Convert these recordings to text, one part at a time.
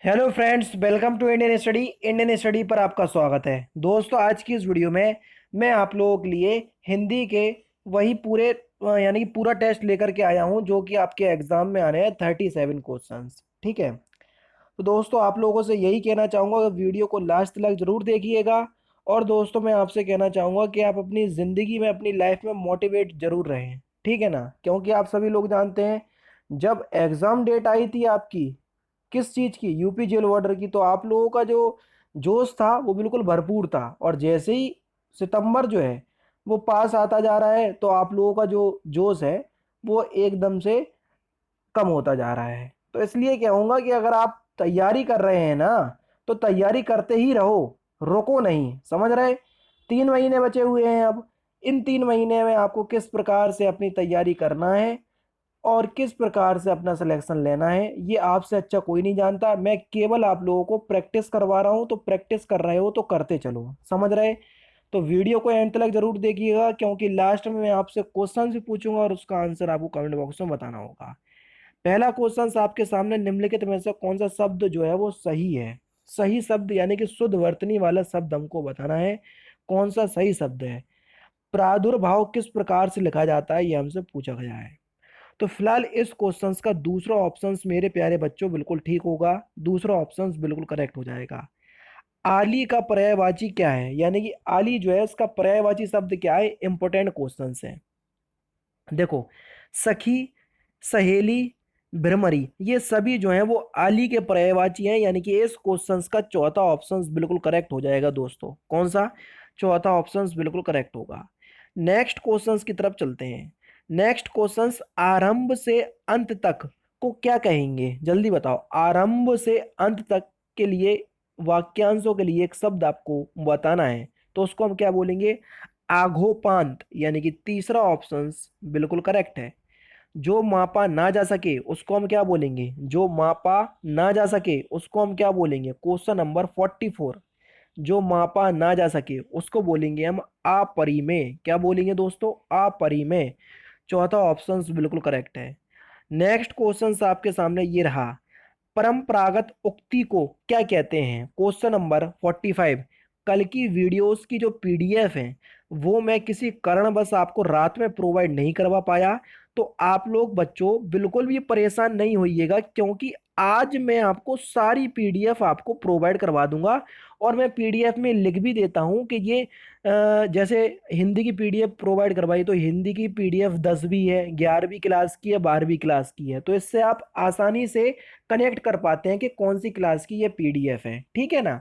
Hello friends, welcome to Indian study पर आपका स्वागत है। दोस्तों, आज की इस वीडियो में मैं आप लोगों के लिए हिंदी के वही पूरे यानी कि पूरा टेस्ट लेकर के आया हूं जो कि आपके एग्जाम में आने हैं 37 क्वेश्चंस। ठीक है। तो दोस्तों, आप लोगों से यही कहना चाहूँगा कि वीडियो को लास्ट तक जरूर देखिएगा। और दोस्तों, मैं आपसे कहना चाहूँगा कि आप अपनी ज़िंदगी में अपनी लाइफ में मोटिवेट जरूर रहें। ठीक है ना, क्योंकि आप सभी लोग जानते हैं जब एग्ज़ाम डेट आई थी आपकी किस चीज़ की, यूपी जेल वार्डर की, तो आप लोगों का जो जोश था वो बिल्कुल भरपूर था। और जैसे ही सितंबर जो है वो पास आता जा रहा है तो आप लोगों का जो जोश है वो एकदम से कम होता जा रहा है। तो इसलिए कहूँगा कि अगर आप तैयारी कर रहे हैं ना तो तैयारी करते ही रहो, रुको नहीं। समझ रहे? 3 महीने बचे हुए हैं अब। इन 3 महीने में आपको किस प्रकार से अपनी तैयारी करना है और किस प्रकार से अपना सिलेक्शन लेना है ये आपसे अच्छा कोई नहीं जानता। मैं केवल आप लोगों को प्रैक्टिस करवा रहा हूँ, तो प्रैक्टिस कर रहे हो तो करते चलो। समझ रहे? तो वीडियो को एंड तक जरूर देखिएगा, क्योंकि लास्ट में मैं आपसे क्वेश्चन भी पूछूंगा और उसका आंसर आपको कमेंट बॉक्स में बताना होगा। पहला क्वेश्चन आपके सामने, निम्नलिखित में से कौन सा शब्द जो है वो सही है? सही शब्द यानी कि शुद्ध वर्तनी वाला शब्द हमको बताना है। कौन सा सही शब्द है? प्रादुर्भाव किस प्रकार से लिखा जाता है ये हमसे पूछा गया है। तो फिलहाल इस क्वेश्चंस का दूसरा ऑप्शंस मेरे प्यारे बच्चों बिल्कुल ठीक होगा। दूसरा ऑप्शंस बिल्कुल करेक्ट हो जाएगा। आली का पर्यायवाची क्या है, यानी कि आली जो है इसका पर्यायवाची शब्द क्या है? इंपॉर्टेंट क्वेश्चंस है। देखो, सखी, सहेली, भ्रमरी, ये सभी जो है वो आली के पर्यायवाची हैं, यानी कि इस क्वेश्चंस का चौथा ऑप्शन बिल्कुल करेक्ट हो जाएगा। दोस्तों, कौन सा? चौथा ऑप्शन बिल्कुल करेक्ट होगा। नेक्स्ट क्वेश्चंस की तरफ चलते हैं। नेक्स्ट क्वेश्चंस, आरंभ से अंत तक को क्या कहेंगे? जल्दी बताओ। आरंभ से अंत तक के लिए वाक्यांशों के लिए एक शब्द आपको बताना है, तो उसको हम क्या बोलेंगे? आघोपांत, यानी कि तीसरा ऑप्शन बिल्कुल करेक्ट है। जो मापा ना जा सके उसको हम क्या बोलेंगे? जो मापा ना जा सके उसको हम क्या बोलेंगे? Question number 44। जो मापा ना जा सके उसको बोलेंगे हम अपरिमेय। क्या बोलेंगे दोस्तों? अपरिमेय। चौथा ऑप्शन बिल्कुल करेक्ट है। नेक्स्ट क्वेश्चन आपके सामने ये रहा। परंपरागत उक्ति को क्या कहते हैं? Question number 45। कल की वीडियोस की जो पीडीएफ है वो मैं किसी कारणवश आपको रात में प्रोवाइड नहीं करवा पाया। तो आप लोग बच्चों बिल्कुल भी परेशान नहीं होइएगा, क्योंकि आज मैं आपको सारी पीडीएफ आपको प्रोवाइड करवा दूंगा। और मैं पीडीएफ में लिख भी देता हूं कि ये जैसे हिंदी की पीडीएफ प्रोवाइड करवाई तो हिंदी की पीडीएफ 10वीं है, 11वीं क्लास की है, 12वीं क्लास की है, तो इससे आप आसानी से कनेक्ट कर पाते हैं कि कौन सी क्लास की ये पीडीएफ है। ठीक है ना?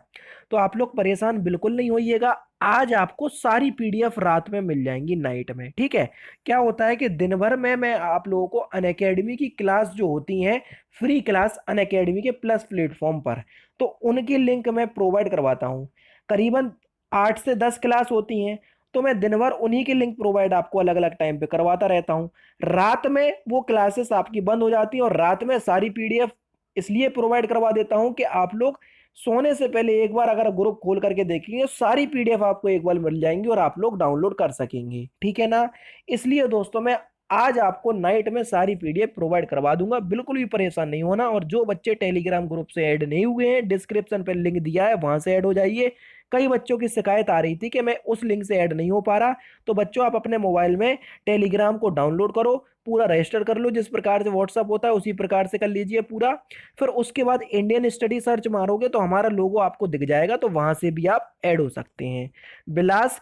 तो आप लोग परेशान बिल्कुल नहीं होइएगा। आज आपको सारी पीडीएफ रात में मिल जाएंगी, नाइट में। ठीक है? क्या होता है कि दिन भर में मैं आप लोगों को अनअकैडमी की क्लास जो होती हैं, फ्री क्लास अनअकैडमी के प्लस प्लेटफॉर्म पर, तो उनकी लिंक मैं प्रोवाइड करवाता हूँ। करीबन 8 से 10 क्लास होती हैं, तो मैं दिन भर उन्हीं की लिंक प्रोवाइड आपको अलग अलग टाइम पे करवाता रहता हूँ। रात में वो क्लासेस आपकी बंद हो जाती हैं और रात में सारी पीडीएफ इसलिए प्रोवाइड करवा देता हूं कि आप लोग सोने से पहले एक बार अगर ग्रुप खोल करके देखेंगे तो सारी पीडीएफ आपको एक बार मिल जाएंगी और आप लोग डाउनलोड कर सकेंगे। ठीक है ना? इसलिए दोस्तों, मैं आज आपको नाइट में सारी पीडीएफ प्रोवाइड करवा दूंगा, बिल्कुल भी परेशान नहीं होना। और जो बच्चे टेलीग्राम ग्रुप से ऐड नहीं हुए हैं, डिस्क्रिप्शन पर लिंक दिया है, वहां से ऐड हो जाइए। कई बच्चों की शिकायत आ रही थी कि मैं उस लिंक से ऐड नहीं हो पा रहा। तो बच्चों, आप अपने मोबाइल में टेलीग्राम को डाउनलोड करो, पूरा रजिस्टर कर लो, जिस प्रकार से व्हाट्सअप होता है उसी प्रकार से कर लीजिए पूरा। फिर उसके बाद इंडियन स्टडी सर्च मारोगे तो हमारा लोगो आपको दिख जाएगा, तो वहां से भी आप ऐड हो सकते हैं। विलास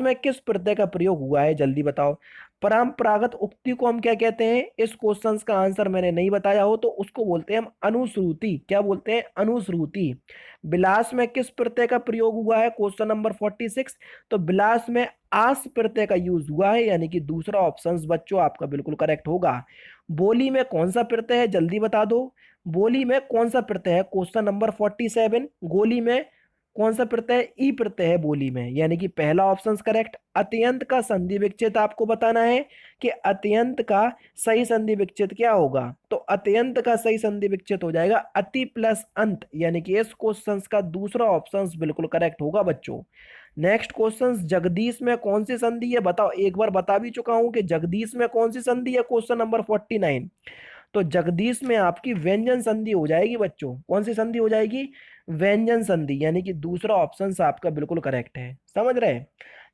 में किस प्रत्यय का प्रयोग हुआ है? जल्दी बताओ। परंपरागत उक्ति को हम क्या कहते हैं? इस क्वेश्चन का आंसर मैंने नहीं बताया हो तो उसको बोलते हैं हम अनुश्रुति। क्या बोलते हैं? अनुश्रुति। विलास में किस प्रत्यय का प्रयोग हुआ है? Question number 46। तो विलास में आस प्रत्यय का यूज हुआ है, यानी कि दूसरा ऑप्शन बच्चों आपका बिल्कुल करेक्ट होगा। बोली में कौन सा प्रत्यय है? जल्दी बता दो। बोली में कौन सा प्रत्यय है? Question number 47। गोली में कौन सा प्रत्यय है? ई प्रत्यय है बोली में, यानी कि पहला ऑप्शन करेक्ट। अत्यंत का संधि विच्छेद आपको बताना है कि अत्यंत का सही संधि विच्छेद क्या होगा। तो अत्यंत का सही संधि विच्छेद हो जाएगा अति प्लस अंत, यानी कि इस क्वेश्चन का दूसरा ऑप्शन बिल्कुल करेक्ट होगा बच्चों। नेक्स्ट क्वेश्चन, जगदीश में कौन सी संधि है? बताओ। एक बार बता भी चुका हूं कि जगदीश में कौन सी संधि है, क्वेश्चन नंबर 49। तो जगदीश में आपकी व्यंजन संधि हो जाएगी बच्चों। कौन सी संधि हो जाएगी? व्यंजन संधि, यानी कि दूसरा ऑप्शन आपका बिल्कुल करेक्ट है। समझ रहे हैं?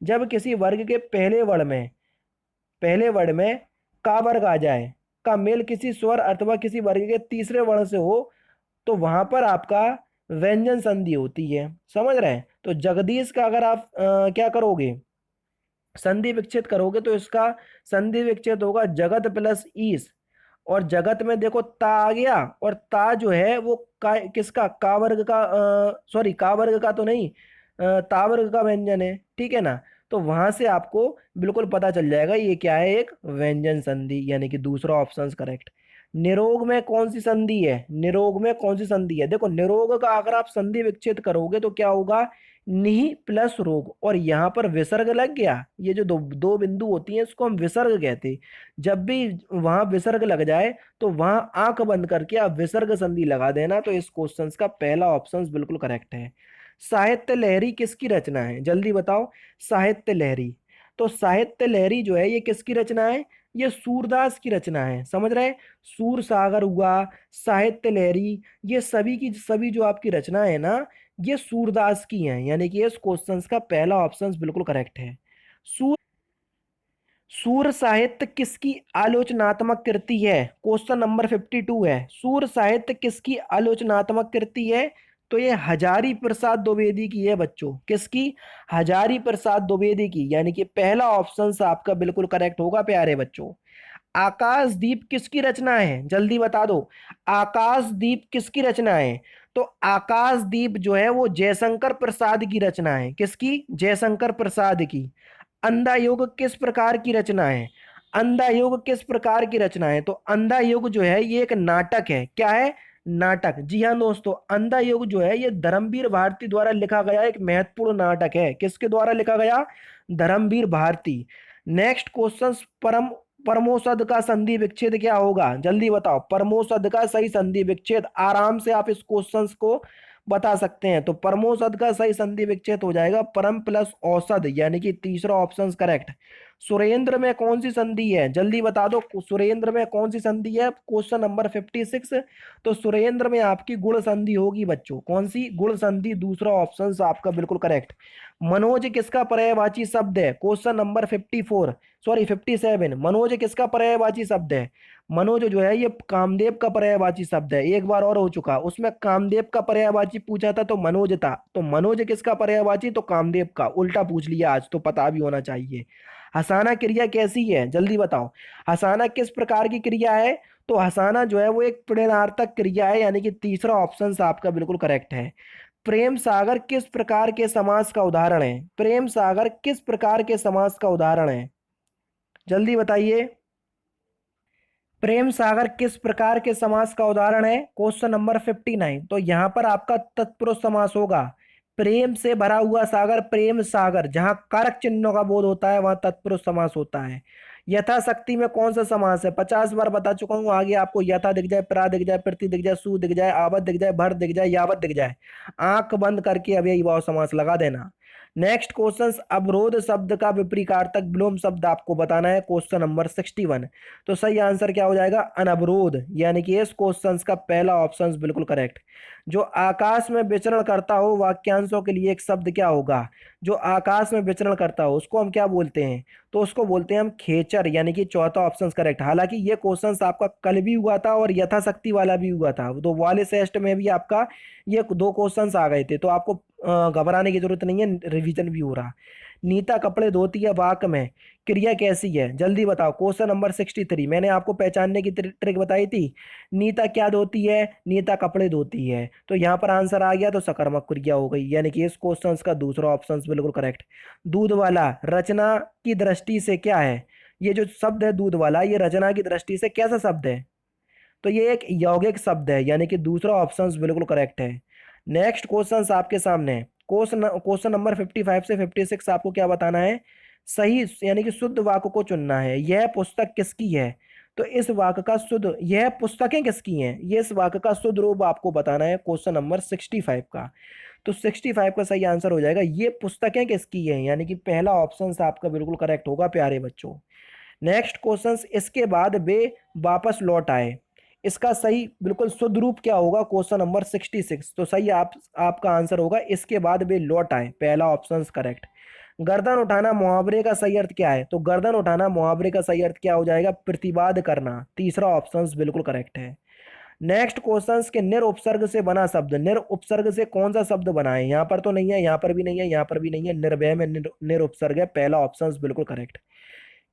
जब किसी वर्ग के पहले वर्ड में का वर्ग आ जाए, का मेल किसी स्वर अथवा किसी वर्ग के तीसरे वर्ण से हो, तो वहां पर आपका व्यंजन संधि होती है। समझ रहे हैं? तो जगदीश का अगर आप क्या करोगे, संधि विच्छेद करोगे, तो इसका संधि विच्छेद होगा जगत प्लस ईस। और जगत में देखो ता आ गया, और ता जो है वो किसका, का वर्ग का, सॉरी का वर्ग का तो नहीं, ता वर्ग का व्यंजन है। ठीक है ना? तो वहां से आपको बिल्कुल पता चल जाएगा ये क्या है, एक व्यंजन संधि, यानी कि दूसरा ऑप्शन करेक्ट। निरोग में कौन सी संधि है? निरोग में कौन सी संधि है? देखो निरोग का अगर आप संधि विच्छेद करोगे तो क्या होगा, निहि प्लस रोग, और यहाँ पर विसर्ग लग गया। ये जो दो दो बिंदु होती हैं इसको हम विसर्ग कहते हैं। जब भी वहां विसर्ग लग जाए तो वहां आंख बंद करके आप विसर्ग संधि लगा देना। तो इस क्वेश्चन का पहला ऑप्शन बिल्कुल करेक्ट है। साहित्य लहरी किसकी रचना है? जल्दी बताओ। साहित्य लहरी, तो साहित्य लहरी जो है ये किसकी रचना है? ये सूरदास की रचना है। समझ रहे हैं? सूर सागर हुआ, साहित्य लहरी, ये सभी की सभी जो आपकी रचना है ना, ये सूरदास की हैं। यानी कि इस क्वेश्चन का पहला ऑप्शन बिल्कुल करेक्ट है। सूर साहित्य किसकी आलोचनात्मक कृति है? क्वेश्चन नंबर 52 है। सूर साहित्य किसकी आलोचनात्मक कृति है? तो ये हजारी प्रसाद द्विवेदी की है बच्चों। किसकी? हजारी प्रसाद द्विवेदी की। यानी कि पहला ऑप्शन आपका बिल्कुल करेक्ट होगा प्यारे बच्चों। आकाशदीप किसकी रचना है? जल्दी बता दो। आकाशदीप किसकी रचना है? तो आकाशदीप जो है वो जयशंकर प्रसाद की रचना है। किसकी? जयशंकर प्रसाद की। अंधा युग किस प्रकार की रचना है? अंधा युग किस प्रकार की रचना है? तो अंधा युग जो है ये एक नाटक है। क्या है? नाटक। जी हाँ दोस्तों, अंधा युग जो है ये धर्मवीर भारती द्वारा लिखा गया एक महत्वपूर्ण नाटक है। किसके द्वारा लिखा गया? धर्मवीर भारती। नेक्स्ट क्वेश्चन, परम परमोषद का संधि विच्छेद क्या होगा? जल्दी बताओ। परमोषद का सही संधि विच्छेद, आराम से आप इस क्वेश्चन को बता सकते हैं। तो परमोषद का सही संधि विच्छेद हो जाएगा परम प्लस औषध, यानी कि तीसरा ऑप्शन करेक्ट। सुरेंद्र में कौन सी संधि है? जल्दी बता दो। सुरेंद्र में कौन सी संधि है? Question number 56। तो सुरेंद्र में आपकी गुण संधि होगी बच्चों। कौन सी? गुण संधि, दूसरा ऑप्शन आपका बिल्कुल करेक्ट। मनोज किसका पर्यायवाची शब्द है? Question number 54, sorry 57। मनोज किसका पर्यायवाची शब्द है? मनोज जो है ये कामदेव का पर्यायवाची शब्द है। एक बार और हो चुका, उसमें कामदेव का पर्यायवाची पूछा था तो मनोज था। तो मनोज किसका पर्यायवाची? तो कामदेव का। उल्टा पूछ लिया आज, तो पता भी होना चाहिए। हसाना क्रिया कैसी है? जल्दी बताओ। हसाना किस प्रकार की क्रिया है? तो हसाना जो है वो एक प्रेरणार्थक क्रिया है, यानी कि तीसरा ऑप्शन आपका बिल्कुल करेक्ट है। प्रेम सागर किस प्रकार के समास का उदाहरण है? प्रेम सागर किस प्रकार के समास का उदाहरण है? जल्दी बताइए। प्रेम सागर किस प्रकार के समास का उदाहरण है? Question number 59। तो यहां पर आपका तत्पुरुष समास होगा। प्रेम से भरा हुआ सागर, प्रेम सागर। जहां कारक चिन्हों का बोध होता है वहां तत्पुरुष समास होता है। यथाशक्ति में कौन सा समास है? 50 बार बता चुका हूं। आगे आपको यथा दिख जाए, प्रा दिख जाए, प्रति दिख जाए, सु दिख जाए, आवत दिख जाए, भर दिख जाए, यावत दिख जाए, आंख बंद करके अब यही भाव समास लगा देना। नेक्स्ट क्वेश्चन, अवरोध शब्द का विपरीतार्थक विलोम शब्द आपको बताना है। Question number 61। तो सही आंसर क्या हो जाएगा? अनवरोध। यानी कि इस क्वेश्चन का पहला ऑप्शन बिल्कुल करेक्ट। जो आकाश में विचरण करता हो वाक्यांशों के लिए एक शब्द क्या होगा? जो आकाश में विचरण करता हो उसको हम क्या बोलते हैं? तो उसको बोलते हैं हम खेचर। यानी कि चौथा ऑप्शन करेक्ट। हालांकि ये क्वेश्चन आपका कल भी हुआ था और यथाशक्ति वाला भी हुआ था, तो वाले टेस्ट में भी आपका ये दो क्वेश्चंस आ गए थे। तो आपको घबराने की जरूरत नहीं है, रिवीजन भी हो रहा। नीता कपड़े धोती है वाक्य में क्रिया कैसी है? जल्दी बताओ। Question number 63। मैंने आपको पहचानने की ट्रिक बताई थी। नीता क्या धोती है? नीता कपड़े धोती है। तो यहाँ पर आंसर आ गया, तो सकर्मक क्रिया हो गई। यानी कि इस क्वेश्चन का दूसरा ऑप्शन बिल्कुल करेक्ट। दूध वाला रचना की दृष्टि से क्या है? ये जो शब्द है दूध वाला, ये रचना की दृष्टि से कैसा शब्द है? तो ये एक यौगिक शब्द है। यानी कि दूसरा ऑप्शन बिल्कुल करेक्ट है। नेक्स्ट क्वेश्चन आपके सामने है। क्वेश्चन नंबर 55 से 56 आपको क्या बताना है? सही यानी कि शुद्ध वाक्य को चुनना है। यह पुस्तक किसकी है? तो इस वाक्य का शुद्ध, यह पुस्तकें किसकी हैं, ये इस वाक्य का शुद्ध रूप आपको बताना है। क्वेश्चन नंबर 65 का। तो 65 का सही आंसर हो जाएगा ये पुस्तकें किसकी हैं। यानी कि पहला ऑप्शन आपका बिल्कुल करेक्ट होगा प्यारे बच्चों। नेक्स्ट क्वेश्चन, इसके बाद वे वापस लौट आए। इसका सही बिल्कुल शुद्ध रूप क्या होगा, क्वेश्चन नंबर 66। तो सही आपका आंसर होगा इसके बाद वे लौट आए, पहला ऑप्शन करेक्ट। गर्दन उठाना मुहावरे का सही अर्थ क्या है, तो गर्दन उठाना मुहावरे का सही अर्थ क्या हो जाएगा, प्रतिवाद करना, तीसरा ऑप्शन बिल्कुल करेक्ट है। नेक्स्ट क्वेश्चन के निर उपसर्ग से बना शब्द, निर उपसर्ग से कौन सा शब्द बना है, यहां पर तो नहीं है, यहां पर भी नहीं है, यहां पर भी नहीं है, निर्भय में निर उपसर्ग है, पहला ऑप्शन बिल्कुल करेक्ट।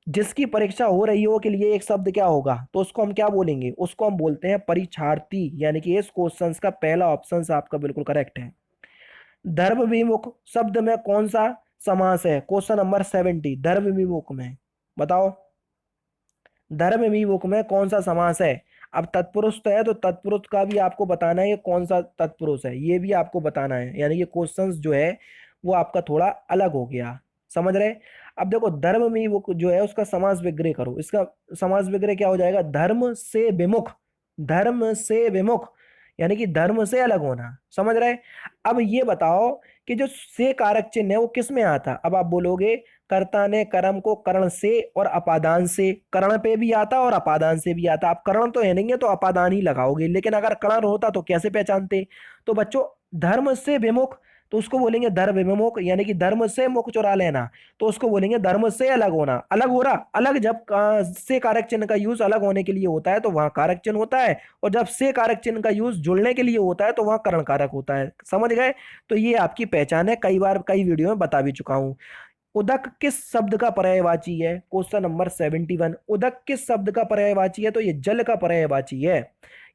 जिसकी परीक्षा हो रही हो के लिए एक शब्द क्या होगा, तो उसको हम क्या बोलेंगे, उसको हम बोलते हैं परीक्षार्थी, यानी कि इस क्वेश्चन का पहला ऑप्शन आपका बिल्कुल करेक्ट है। धर्म विमुख शब्द में कौन सा समास है, क्वेश्चन नंबर 70, धर्म विमुख में बताओ, धर्म विमुख में कौन सा समास है। अब तत्पुरुष तो है, तो तत्पुरुष का भी आपको बताना है ये कौन सा तत्पुरुष है, ये भी आपको बताना है, यानी कि क्वेश्चंस जो है वो आपका थोड़ा अलग हो गया, समझ रहे। अब देखो धर्म विमुख जो है उसका समास विग्रह करो, इसका समास विग्रह क्या हो जाएगा, धर्म से विमुख, धर्म से विमुख, यानी कि धर्म से अलग होना, समझ रहे। अब ये बताओ कि जो से कारक चिन्ह है वो किस में आता, अब आप बोलोगे कर्ता ने कर्म को करण से और अपादान से, करण पे भी आता और अपादान से भी आता, आप करण तो है नहीं है तो अपादान ही लगाओगे, लेकिन अगर करण होता तो कैसे पहचानते। तो बच्चों धर्म से विमुख, तो उसको बोलेंगे धर्म विमुख, यानी कि धर्म से मुख चुरा लेना, तो उसको बोलेंगे धर्म से अलग होना। अलग हो रहा, अलग जब से कारक चिन्ह का यूज अलग होने के लिए होता है तो वहां कारक चिन्ह होता है, और जब से कारक चिन्ह का यूज जुड़ने के लिए होता है तो वहां करण कारक होता है, समझ गए। तो ये आपकी पहचान है, कई बार कई वीडियो में बता भी चुका हूं। उदक किस शब्द का पर्यायवाची है, क्वेश्चन नंबर 71, उदक किस शब्द का पर्यायवाची है, तो ये जल का पर्यायवाची है,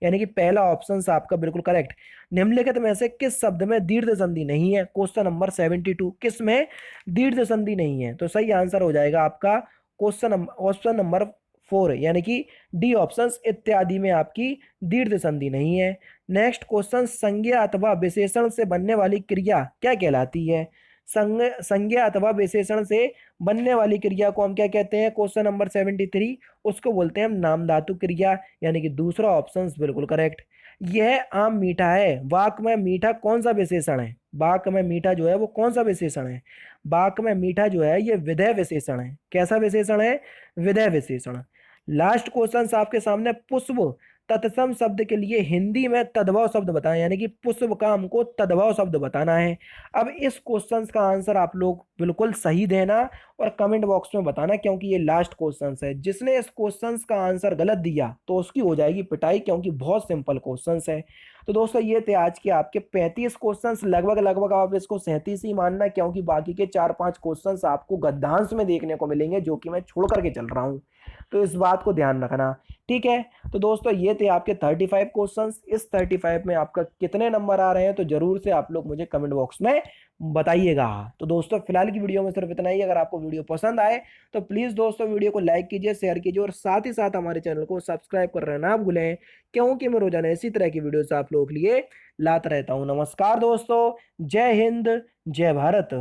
यानी कि पहला ऑप्शन आपका बिल्कुल करेक्ट। निम्नलिखित में से किस शब्द में दीर्घ संधि नहीं है, क्वेश्चन नंबर 72, किस में दीर्घ संधि नहीं है, तो सही आंसर हो जाएगा आपका ऑप्शन नंबर 4, यानी कि डी ऑप्शन इत्यादि में आपकी दीर्घ संधि नहीं है। नेक्स्ट क्वेश्चन, संज्ञा अथवा विशेषण से बनने वाली क्रिया क्या कहलाती है, संज्ञा अथवा विशेषण से बनने वाली क्रिया को हम क्या कहते हैं, क्वेश्चन नंबर 73, उसको बोलते हैं हम नाम धातु क्रिया, यानी कि दूसरा ऑप्शन बिल्कुल करेक्ट। यह आम मीठा है, वाक में मीठा कौन सा विशेषण है, वाक में मीठा जो है वो कौन सा विशेषण है, वाक में मीठा जो है ये विधेय विशेषण है, कैसा विशेषण है, विधेय विशेषण। लास्ट क्वेश्चन आपके सामने, पुष्प तत्सम शब्द के लिए हिंदी में तद्भव शब्द बताएं, यानी कि पुष्प का हमको तद्भव शब्द बताना है। अब इस क्वेश्चन का आंसर आप लोग बिल्कुल सही देना और कमेंट बॉक्स में बताना, क्योंकि ये लास्ट क्वेश्चन है, जिसने इस क्वेश्चन का आंसर गलत दिया तो उसकी हो जाएगी पिटाई, क्योंकि बहुत सिंपल क्वेश्चन है। तो दोस्तों ये थे आज के आपके 35 क्वेश्चन, लगभग लगभग आप इसको 37 ही मानना, क्योंकि बाकी के 4-5 क्वेश्चन आपको गद्यांश में देखने को मिलेंगे, जो कि मैं छोड़ करके चल रहा हूँ, तो इस बात को ध्यान रखना, ठीक है। तो दोस्तों ये थे आपके 35 क्वेश्चंस, इस 35 में आपका कितने नंबर आ रहे हैं तो जरूर से आप लोग मुझे कमेंट बॉक्स में बताइएगा। तो दोस्तों फिलहाल की वीडियो में सिर्फ इतना ही, अगर आपको वीडियो पसंद आए तो प्लीज़ दोस्तों वीडियो को लाइक कीजिए, शेयर कीजिए और साथ ही साथ हमारे चैनल को सब्सक्राइब करना ना भूलें, क्योंकि मैं रोजाना इसी तरह की वीडियोस आप लोगों के लिए लाता रहता हूँ। नमस्कार दोस्तों, जय हिंद, जय भारत।